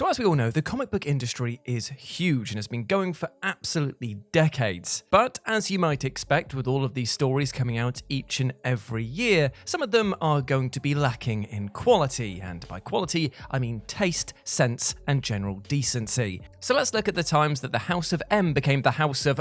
So as we all know, the comic book industry is huge and has been going for absolutely decades. But as you might expect with all of these stories coming out each and every year, some of them are going to be lacking in quality. And by quality, I mean taste, sense, and general decency. So let's look at the times that the House of M became the House of,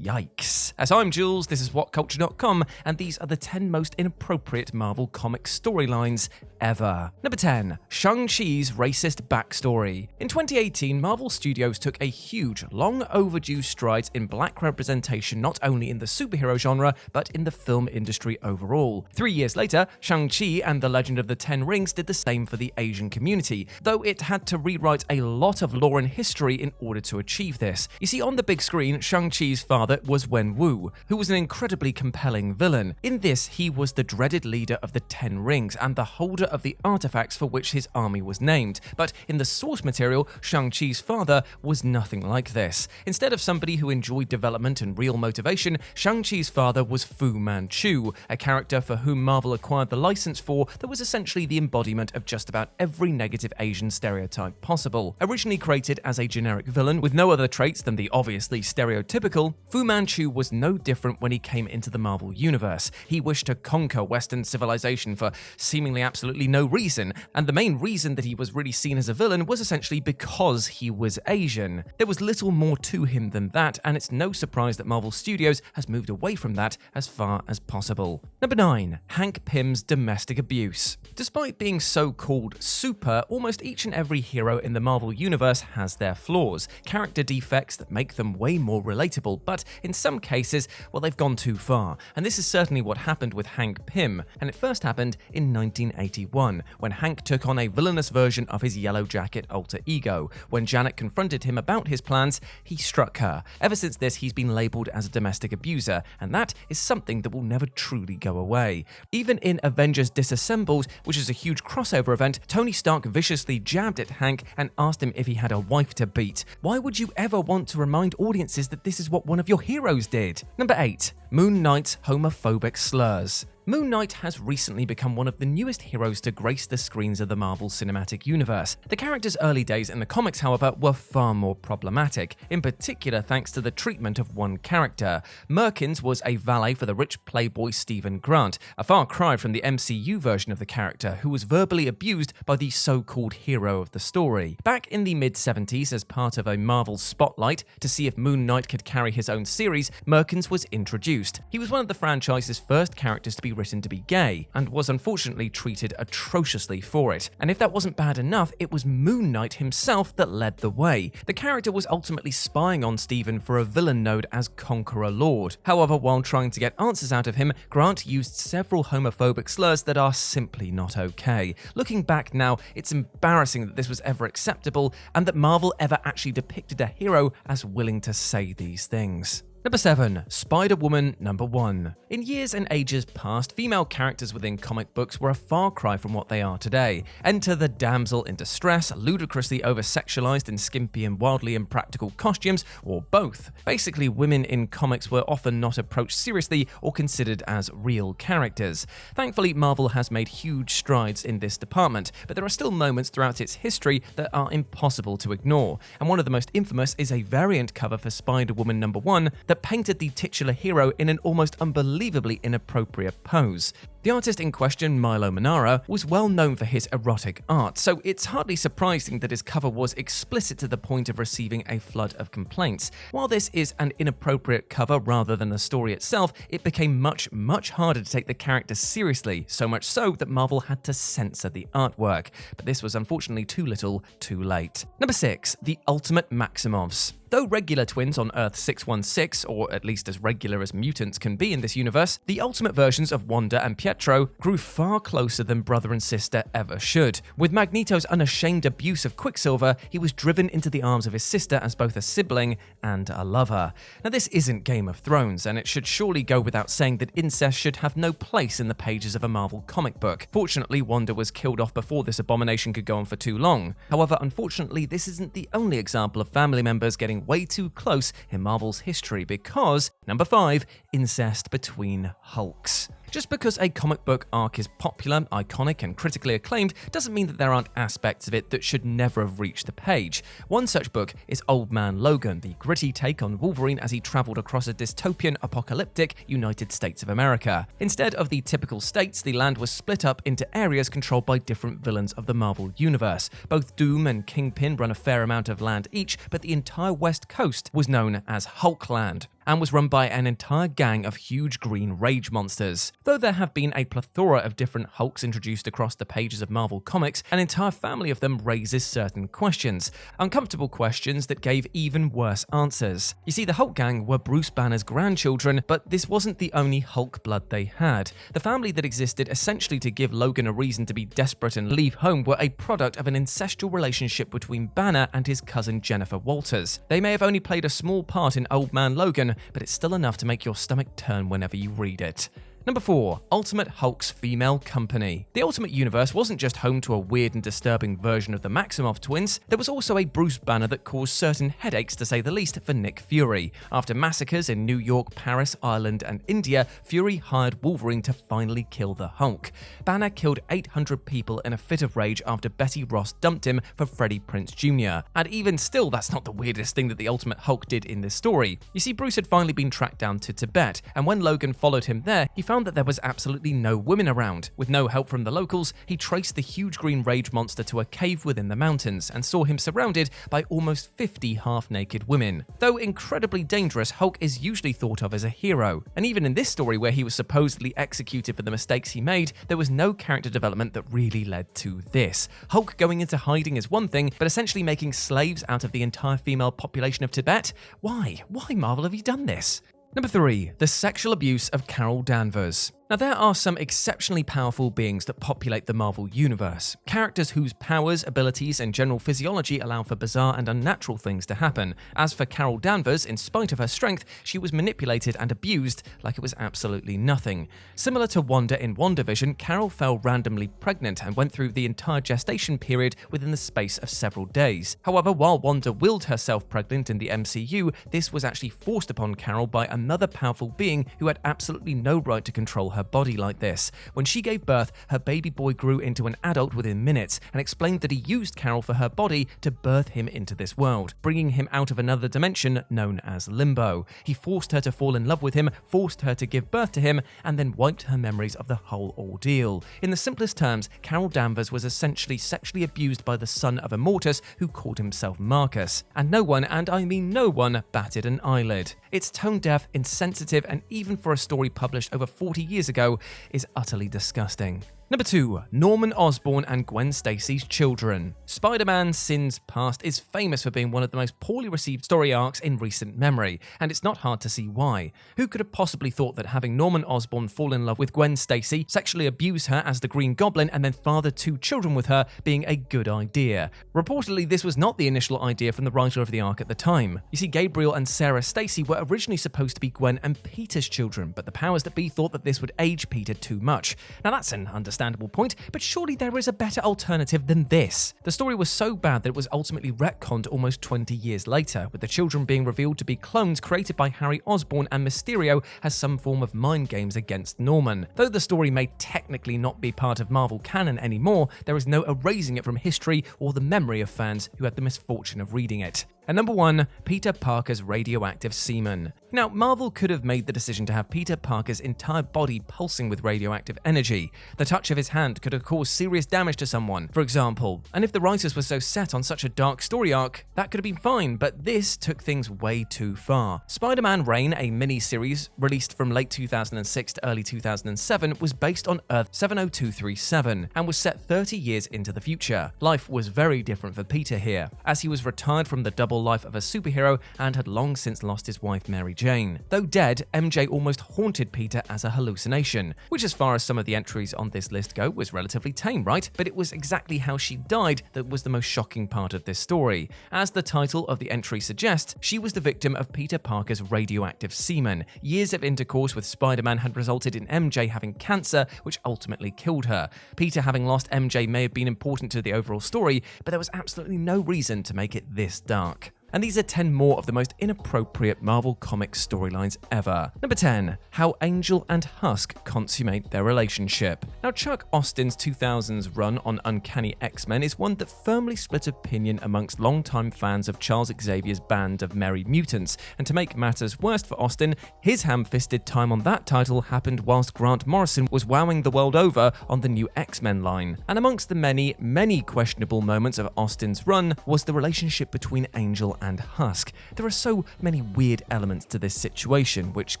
yikes. As I'm Jules, this is WhatCulture.com, and these are the 10 most inappropriate Marvel comic storylines ever. Number 10. Shang-Chi's racist backstory. In 2018, Marvel Studios took a huge, long overdue strides in black representation not only in the superhero genre, but in the film industry overall. 3 years later, Shang-Chi and the Legend of the Ten Rings did the same for the Asian community, though it had to rewrite a lot of lore and history in order to achieve this. You see, on the big screen, Shang-Chi's father was Wenwu, who was an incredibly compelling villain. In this, he was the dreaded leader of the Ten Rings and the holder of the artifacts for which his army was named. But in the source material, Shang-Chi's father was nothing like this. Instead of somebody who enjoyed development and real motivation, Shang-Chi's father was Fu Manchu, a character for whom Marvel acquired the license for that was essentially the embodiment of just about every negative Asian stereotype possible. Originally created as a generic villain with no other traits than the obviously stereotypical, Fu Manchu was no different when he came into the Marvel universe. He wished to conquer Western civilization for seemingly absolutely no reason, and the main reason that he was really seen as a villain was essentially because he was Asian. There was little more to him than that, and it's no surprise that Marvel Studios has moved away from that as far as possible. Number 9. Hank Pym's domestic abuse. Despite being so-called super, almost each and every hero in the Marvel universe has their flaws, character defects that make them way more relatable, but in some cases, well, they've gone too far. And this is certainly what happened with Hank Pym, and it first happened in 1981, when Hank took on a villainous version of his Yellow Jacket alter ego. When Janet confronted him about his plans, he struck her. Ever since this, he's been labeled as a domestic abuser, and that is something that will never truly go away. Even in Avengers Disassembled, which is a huge crossover event, Tony Stark viciously jabbed at Hank and asked him if he had a wife to beat. Why would you ever want to remind audiences that this is what one of your heroes did? Number 8. Moon Knight's homophobic slurs. Moon Knight has recently become one of the newest heroes to grace the screens of the Marvel Cinematic Universe. The character's early days in the comics, however, were far more problematic, in particular thanks to the treatment of one character. Merkins was a valet for the rich playboy Stephen Grant, a far cry from the MCU version of the character, who was verbally abused by the so-called hero of the story. Back in the mid-70s, as part of a Marvel spotlight to see if Moon Knight could carry his own series, Merkins was introduced. He was one of the franchise's first characters to be written to be gay, and was unfortunately treated atrociously for it. And if that wasn't bad enough, it was Moon Knight himself that led the way. The character was ultimately spying on Stephen for a villain node as Conqueror Lord. However, while trying to get answers out of him, Grant used several homophobic slurs that are simply not okay. Looking back now, it's embarrassing that this was ever acceptable, and that Marvel ever actually depicted a hero as willing to say these things. Number 7. Spider-Woman number 1. In years and ages past, female characters within comic books were a far cry from what they are today. Enter the damsel in distress, ludicrously over-sexualized in skimpy and wildly impractical costumes, or both. Basically, women in comics were often not approached seriously or considered as real characters. Thankfully, Marvel has made huge strides in this department, but there are still moments throughout its history that are impossible to ignore, and one of the most infamous is a variant cover for Spider-Woman number 1 that painted the titular hero in an almost unbelievably inappropriate pose. The artist in question, Milo Manara, was well known for his erotic art, so it's hardly surprising that his cover was explicit to the point of receiving a flood of complaints. While this is an inappropriate cover rather than the story itself, it became much harder to take the character seriously, so much so that Marvel had to censor the artwork. But this was unfortunately too little, too late. Number 6. The Ultimate Maximoffs. Though regular twins on Earth 616, or at least as regular as mutants can be in this universe, the ultimate versions of Wanda and Pietro grew far closer than brother and sister ever should. With Magneto's unashamed abuse of Quicksilver, he was driven into the arms of his sister as both a sibling and a lover. Now, this isn't Game of Thrones, and it should surely go without saying that incest should have no place in the pages of a Marvel comic book. Fortunately, Wanda was killed off before this abomination could go on for too long. However, unfortunately, this isn't the only example of family members getting way too close in Marvel's history, because number 5, incest between Hulks. Just because a comic book arc is popular, iconic, and critically acclaimed doesn't mean that there aren't aspects of it that should never have reached the page. One such book is Old Man Logan, the gritty take on Wolverine as he traveled across a dystopian, apocalyptic United States of America. Instead of the typical states, the land was split up into areas controlled by different villains of the Marvel Universe. Both Doom and Kingpin run a fair amount of land each, but the entire West Coast was known as Hulkland and was run by an entire gang of huge green rage monsters. Though there have been a plethora of different Hulks introduced across the pages of Marvel Comics, an entire family of them raises certain questions. Uncomfortable questions that gave even worse answers. You see, the Hulk gang were Bruce Banner's grandchildren, but this wasn't the only Hulk blood they had. The family that existed essentially to give Logan a reason to be desperate and leave home were a product of an incestual relationship between Banner and his cousin Jennifer Walters. They may have only played a small part in Old Man Logan, but it's still enough to make your stomach turn whenever you read it. Number 4. Ultimate Hulk's Female Company. The Ultimate Universe wasn't just home to a weird and disturbing version of the Maximoff twins, there was also a Bruce Banner that caused certain headaches to say the least for Nick Fury. After massacres in New York, Paris, Ireland, and India, Fury hired Wolverine to finally kill the Hulk. Banner killed 800 people in a fit of rage after Betty Ross dumped him for Freddie Prinze Jr. And even still, that's not the weirdest thing that the Ultimate Hulk did in this story. You see, Bruce had finally been tracked down to Tibet, and when Logan followed him there, he found that there was absolutely no women around. With no help from the locals, he traced the huge green rage monster to a cave within the mountains and saw him surrounded by almost 50 half-naked women. Though incredibly dangerous, Hulk is usually thought of as a hero, and even in this story where he was supposedly executed for the mistakes he made, there was no character development that really led to this. Hulk going into hiding is one thing, but essentially making slaves out of the entire female population of Tibet? Why? Why, Marvel, have you done this? Number 3. The sexual abuse of Carol Danvers. Now, there are some exceptionally powerful beings that populate the Marvel Universe. Characters whose powers, abilities, and general physiology allow for bizarre and unnatural things to happen. As for Carol Danvers, in spite of her strength, she was manipulated and abused like it was absolutely nothing. Similar to Wanda in WandaVision, Carol fell randomly pregnant and went through the entire gestation period within the space of several days. However, while Wanda willed herself pregnant in the MCU, this was actually forced upon Carol by another powerful being who had absolutely no right to control her body like this. When she gave birth, her baby boy grew into an adult within minutes and explained that he used Carol for her body to birth him into this world, bringing him out of another dimension known as Limbo. He forced her to fall in love with him, forced her to give birth to him, and then wiped her memories of the whole ordeal. In the simplest terms, Carol Danvers was essentially sexually abused by the son of Immortus, who called himself Marcus. And no one, and I mean no one, batted an eyelid. It's tone-deaf, insensitive, and even for a story published over 40 years ago, is utterly disgusting. Number 2. Norman Osborn and Gwen Stacy's children. Spider-Man Sins Past is famous for being one of the most poorly received story arcs in recent memory, and it's not hard to see why. Who could have possibly thought that having Norman Osborn fall in love with Gwen Stacy, sexually abuse her as the Green Goblin, and then father 2 children with her being a good idea? Reportedly, this was not the initial idea from the writer of the arc at the time. You see, Gabriel and Sarah Stacy were originally supposed to be Gwen and Peter's children, but the powers that be thought that this would age Peter too much. Now that's an understandable point, but surely there is a better alternative than this. The story was so bad that it was ultimately retconned almost 20 years later, with the children being revealed to be clones created by Harry Osborn and Mysterio as some form of mind games against Norman. Though the story may technically not be part of Marvel canon anymore, there is no erasing it from history or the memory of fans who had the misfortune of reading it. And number 1, Peter Parker's radioactive semen. Now, Marvel could have made the decision to have Peter Parker's entire body pulsing with radioactive energy. The touch of his hand could have caused serious damage to someone, for example. And if the writers were so set on such a dark story arc, that could have been fine, but this took things way too far. Spider-Man Reign, a mini-series released from late 2006 to early 2007, was based on Earth 70237 and was set 30 years into the future. Life was very different for Peter here, as he was retired from the double life of a superhero and had long since lost his wife Mary Jane. Though dead, MJ almost haunted Peter as a hallucination, which as far as some of the entries on this list go was relatively tame, right? But it was exactly how she died that was the most shocking part of this story. As the title of the entry suggests, she was the victim of Peter Parker's radioactive semen. Years of intercourse with Spider-Man had resulted in MJ having cancer, which ultimately killed her. Peter having lost MJ may have been important to the overall story, but there was absolutely no reason to make it this dark. And these are 10 more of the most inappropriate Marvel Comics storylines ever. Number 10. How Angel and Husk consummate their relationship. Now, Chuck Austin's 2000s run on Uncanny X-Men is one that firmly split opinion amongst longtime fans of Charles Xavier's band of merry mutants, and to make matters worse for Austin, his ham-fisted time on that title happened whilst Grant Morrison was wowing the world over on the new X-Men line. And amongst the many, many questionable moments of Austin's run was the relationship between Angel and Husk. There are so many weird elements to this situation, which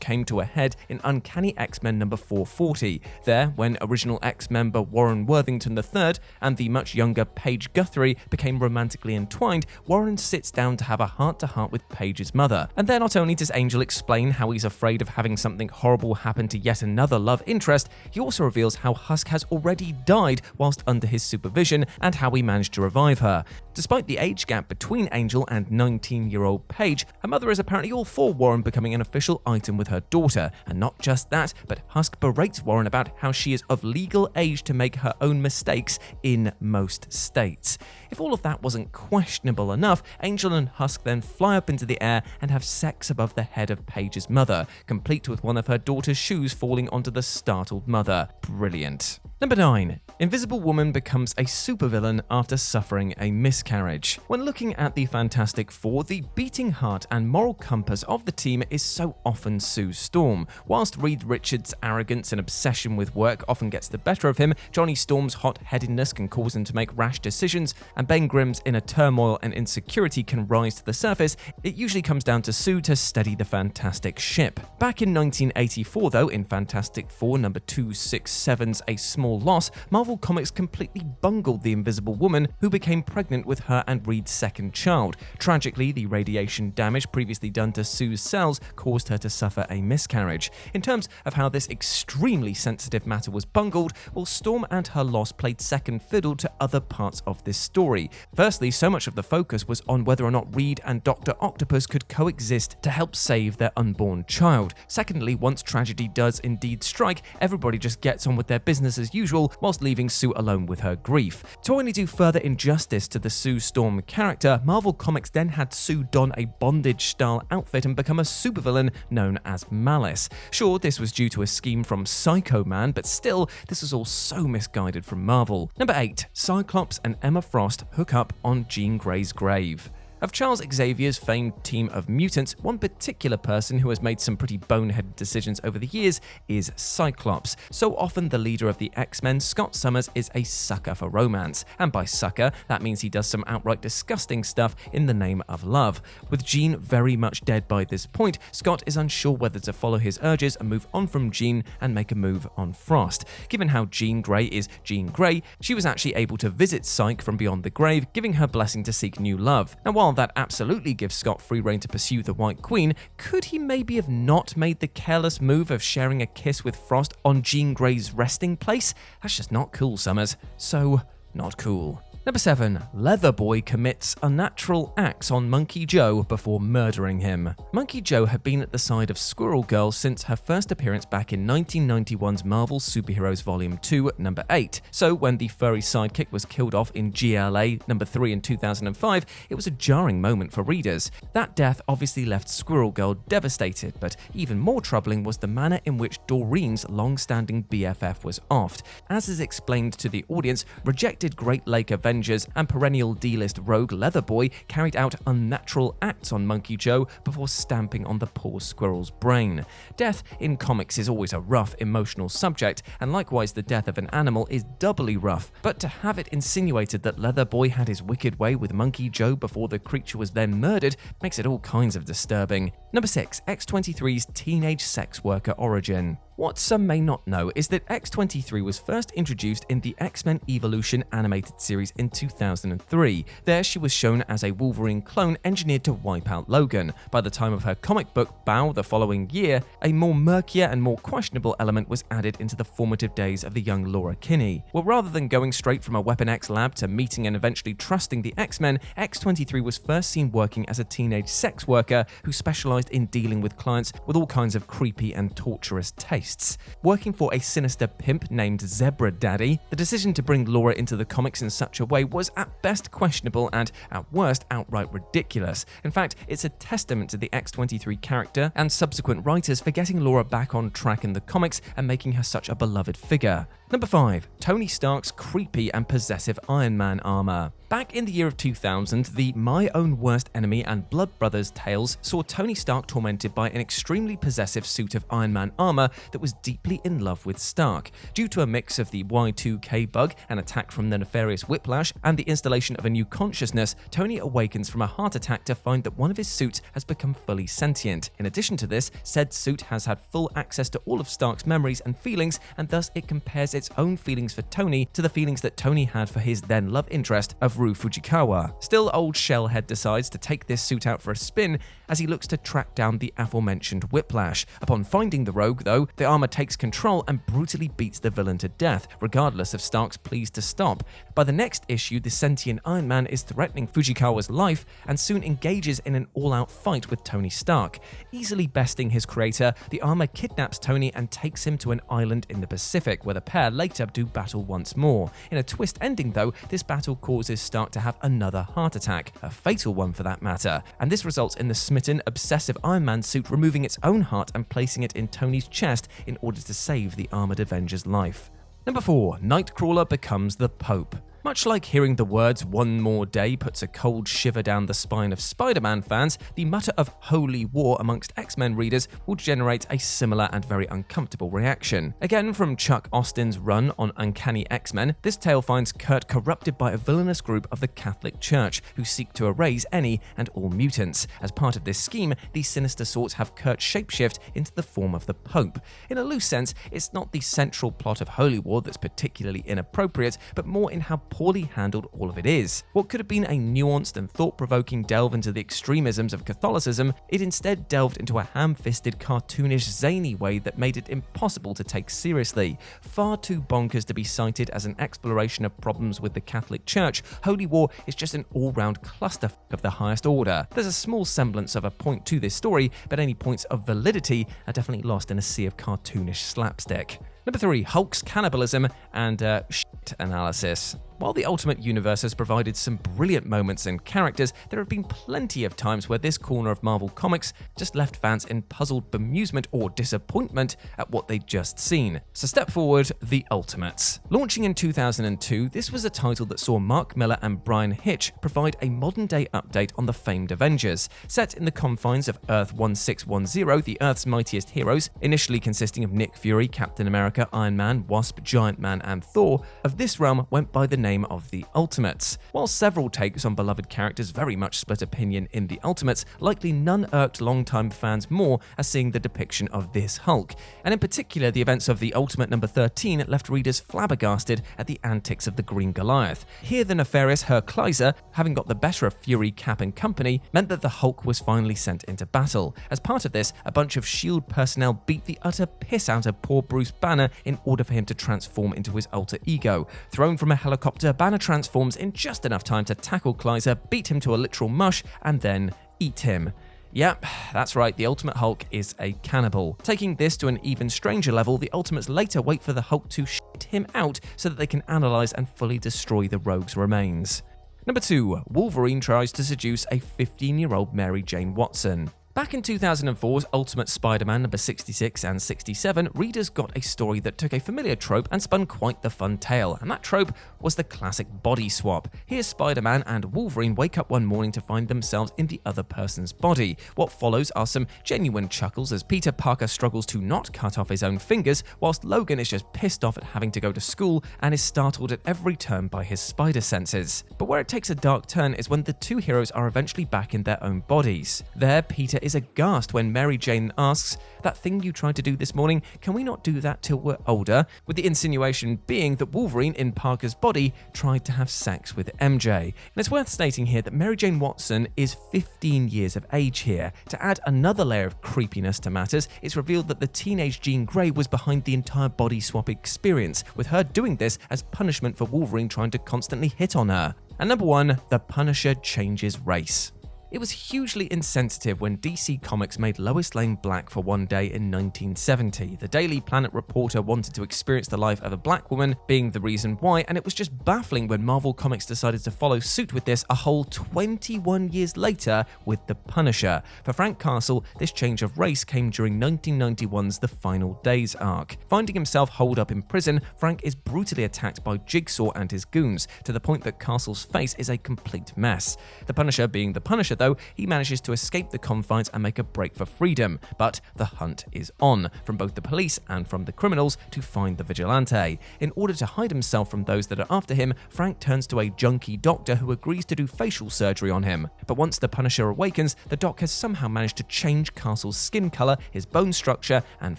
came to a head in Uncanny X-Men number 440. There, when original X-member Warren Worthington III and the much younger Paige Guthrie became romantically entwined, Warren sits down to have a heart-to-heart with Paige's mother. And there not only does Angel explain how he's afraid of having something horrible happen to yet another love interest, he also reveals how Husk has already died whilst under his supervision and how he managed to revive her. Despite the age gap between Angel and 19-year-old Paige, her mother is apparently all for Warren becoming an official item with her daughter. And not just that, but Husk berates Warren about how she is of legal age to make her own mistakes in most states. If all of that wasn't questionable enough, Angel and Husk then fly up into the air and have sex above the head of Paige's mother, complete with one of her daughter's shoes falling onto the startled mother. Brilliant. Number 9. Invisible Woman becomes a supervillain after suffering a miscarriage. When looking at the Fantastic Four, the beating heart and moral compass of the team is so often Sue Storm. Whilst Reed Richards' arrogance and obsession with work often gets the better of him, Johnny Storm's hot-headedness can cause him to make rash decisions, and Ben Grimm's inner turmoil and insecurity can rise to the surface, it usually comes down to Sue to steady the Fantastic ship. Back in 1984 though, in Fantastic Four number 267's A Small Loss, Marvel Comics completely bungled the Invisible Woman, who became pregnant with her and Reed's second child. Tragically, the radiation damage previously done to Sue's cells caused her to suffer a miscarriage. In terms of how this extremely sensitive matter was bungled, well, Storm and her loss played second fiddle to other parts of this story. Firstly, so much of the focus was on whether or not Reed and Dr. Octopus could coexist to help save their unborn child. Secondly, once tragedy does indeed strike, everybody just gets on with their business as usual, whilst leaving Sue alone with her grief. To only do further injustice to the Sue Storm character, Marvel Comics then had Sue don a bondage-style outfit and become a supervillain known as Malice. Sure, this was due to a scheme from Psycho Man, but still, this was all so misguided from Marvel. Number 8. Cyclops and Emma Frost hook up on Jean Grey's grave. Of Charles Xavier's famed team of mutants, one particular person who has made some pretty boneheaded decisions over the years is Cyclops. So often the leader of the X-Men, Scott Summers, is a sucker for romance. And by sucker, that means he does some outright disgusting stuff in the name of love. With Jean very much dead by this point, Scott is unsure whether to follow his urges and move on from Jean and make a move on Frost. Given how Jean Grey is Jean Grey, she was actually able to visit Psyche from beyond the grave, giving her blessing to seek new love. Now, while that absolutely gives Scott free rein to pursue the White Queen, could he maybe have not made the careless move of sharing a kiss with Frost on Jean Grey's resting place? That's just not cool, Summers. So, not cool. Number 7. Leatherboy commits unnatural acts on Monkey Joe before murdering him. Monkey Joe had been at the side of Squirrel Girl since her first appearance back in 1991's Marvel Superheroes Volume 2, number 8. So when the furry sidekick was killed off in GLA number 3 in 2005, it was a jarring moment for readers. That death obviously left Squirrel Girl devastated, but even more troubling was the manner in which Doreen's long-standing BFF was offed. As is explained to the audience, rejected Great Lake Avengers and perennial D-list rogue Leatherboy carried out unnatural acts on Monkey Joe before stamping on the poor squirrel's brain. Death in comics is always a rough, emotional subject, and likewise the death of an animal is doubly rough, but to have it insinuated that Leatherboy had his wicked way with Monkey Joe before the creature was then murdered makes it all kinds of disturbing. Number 6. X-23's teenage sex worker origin. What some may not know is that X-23 was first introduced in the X-Men Evolution animated series in 2003. There she was shown as a Wolverine clone engineered to wipe out Logan. By the time of her comic book Bow the following year, a more murkier and more questionable element was added into the formative days of the young Laura Kinney. Well, rather than going straight from a Weapon X lab to meeting and eventually trusting the X-Men, X-23 was first seen working as a teenage sex worker who specialized in dealing with clients with all kinds of creepy and torturous tastes. beasts. Working for a sinister pimp named Zebra Daddy, the decision to bring Laura into the comics in such a way was at best questionable and at worst outright ridiculous. In fact, it's a testament to the X-23 character and subsequent writers for getting Laura back on track in the comics and making her such a beloved figure. Number 5. Tony Stark's creepy and possessive Iron Man armor. Back in the year of 2000, the My Own Worst Enemy and Blood Brothers tales saw Tony Stark tormented by an extremely possessive suit of Iron Man armor that was deeply in love with Stark. Due to a mix of the Y2K bug, an attack from the nefarious Whiplash, and the installation of a new consciousness, Tony awakens from a heart attack to find that one of his suits has become fully sentient. In addition to this, said suit has had full access to all of Stark's memories and feelings, and thus it compares its own feelings for Tony to the feelings that Tony had for his then love interest of Rue Fujikawa. Still, old Shellhead decides to take this suit out for a spin as he looks to track down the aforementioned Whiplash. Upon finding the rogue, though, the armor takes control and brutally beats the villain to death, regardless of Stark's pleas to stop. By the next issue, the sentient Iron Man is threatening Fujikawa's life and soon engages in an all-out fight with Tony Stark. Easily besting his creator, the armor kidnaps Tony and takes him to an island in the Pacific, where the pair later do battle once more. In a twist ending, though, this battle causes Stark to have another heart attack, a fatal one for that matter, and this results in the smitten, obsessive Iron Man suit removing its own heart and placing it in Tony's chest in order to save the armored Avenger's life. Number 4. Nightcrawler becomes the Pope. Much like hearing the words "one more day" puts a cold shiver down the spine of Spider-Man fans, the mutter of "holy war" amongst X-Men readers will generate a similar and very uncomfortable reaction. Again, from Chuck Austin's run on Uncanny X-Men, this tale finds Kurt corrupted by a villainous group of the Catholic Church who seek to erase any and all mutants. As part of this scheme, these sinister sorts have Kurt shapeshift into the form of the Pope. In a loose sense, it's not the central plot of Holy War that's particularly inappropriate, but more in how poorly handled all of it is. What could have been a nuanced and thought-provoking delve into the extremisms of Catholicism, it instead delved into a ham-fisted, cartoonish, zany way that made it impossible to take seriously. Far too bonkers to be cited as an exploration of problems with the Catholic Church, Holy War is just an all-round clusterfuck of the highest order. There's a small semblance of a point to this story, but any points of validity are definitely lost in a sea of cartoonish slapstick. Number 3. Hulk's cannibalism and shit analysis. While the Ultimate Universe has provided some brilliant moments and characters, there have been plenty of times where this corner of Marvel Comics just left fans in puzzled bemusement or disappointment at what they'd just seen. So step forward, The Ultimates. Launching in 2002, this was a title that saw Mark Millar and Brian Hitch provide a modern-day update on the famed Avengers. Set in the confines of Earth 1610, the Earth's mightiest heroes, initially consisting of Nick Fury, Captain America, Iron Man, Wasp, Giant Man, and Thor, of this realm went by the name of The Ultimates. While several takes on beloved characters very much split opinion in The Ultimates, likely none irked longtime fans more as seeing the depiction of this Hulk. And in particular, the events of The Ultimate number 13 left readers flabbergasted at the antics of the Green Goliath. Here, the nefarious Herkleiser, having got the better of Fury, Cap, and company, meant that the Hulk was finally sent into battle. As part of this, a bunch of S.H.I.E.L.D. personnel beat the utter piss out of poor Bruce Banner in order for him to transform into his alter ego. Thrown from a helicopter, Banner transforms in just enough time to tackle Kleiser, beat him to a literal mush, and then eat him. Yep, that's right, the Ultimate Hulk is a cannibal. Taking this to an even stranger level, the Ultimates later wait for the Hulk to shit him out so that they can analyze and fully destroy the rogue's remains. Number 2. Wolverine tries to seduce a 15-year-old Mary Jane Watson. Back in 2004's Ultimate Spider-Man number 66 and 67, readers got a story that took a familiar trope and spun quite the fun tale, and that trope was the classic body swap. Here, Spider-Man and Wolverine wake up one morning to find themselves in the other person's body. What follows are some genuine chuckles as Peter Parker struggles to not cut off his own fingers, whilst Logan is just pissed off at having to go to school and is startled at every turn by his spider senses. But where it takes a dark turn is when the two heroes are eventually back in their own bodies. There, Peter is aghast when Mary Jane asks, "That thing you tried to do this morning, can we not do that till we're older?" With the insinuation being that Wolverine, in Parker's body, tried to have sex with MJ. And it's worth stating here that Mary Jane Watson is 15 years of age here. To add another layer of creepiness to matters, it's revealed that the teenage Jean Grey was behind the entire body swap experience, with her doing this as punishment for Wolverine trying to constantly hit on her. And number 1, the Punisher changes race. It was hugely insensitive when DC Comics made Lois Lane black for one day in 1970. The Daily Planet reporter wanted to experience the life of a black woman being the reason why, and it was just baffling when Marvel Comics decided to follow suit with this a whole 21 years later with The Punisher. For Frank Castle, this change of race came during 1991's The Final Days arc. Finding himself holed up in prison, Frank is brutally attacked by Jigsaw and his goons, to the point that Castle's face is a complete mess. The Punisher being the Punisher though, he manages to escape the confines and make a break for freedom, but the hunt is on, from both the police and from the criminals, to find the vigilante. In order to hide himself from those that are after him, Frank turns to a junkie doctor who agrees to do facial surgery on him. But once the Punisher awakens, the doc has somehow managed to change Castle's skin color, his bone structure, and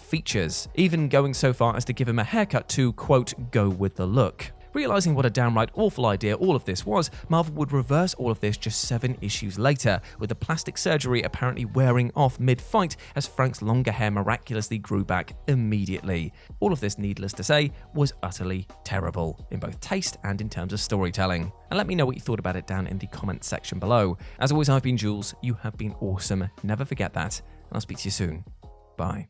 features, even going so far as to give him a haircut to, quote, go with the look. Realizing what a downright awful idea all of this was, Marvel would reverse all of this just 7 issues later, with the plastic surgery apparently wearing off mid-fight as Frank's longer hair miraculously grew back immediately. All of this, needless to say, was utterly terrible, in both taste and in terms of storytelling. And let me know what you thought about it down in the comments section below. As always, I've been Jules, you have been awesome, never forget that, and I'll speak to you soon. Bye.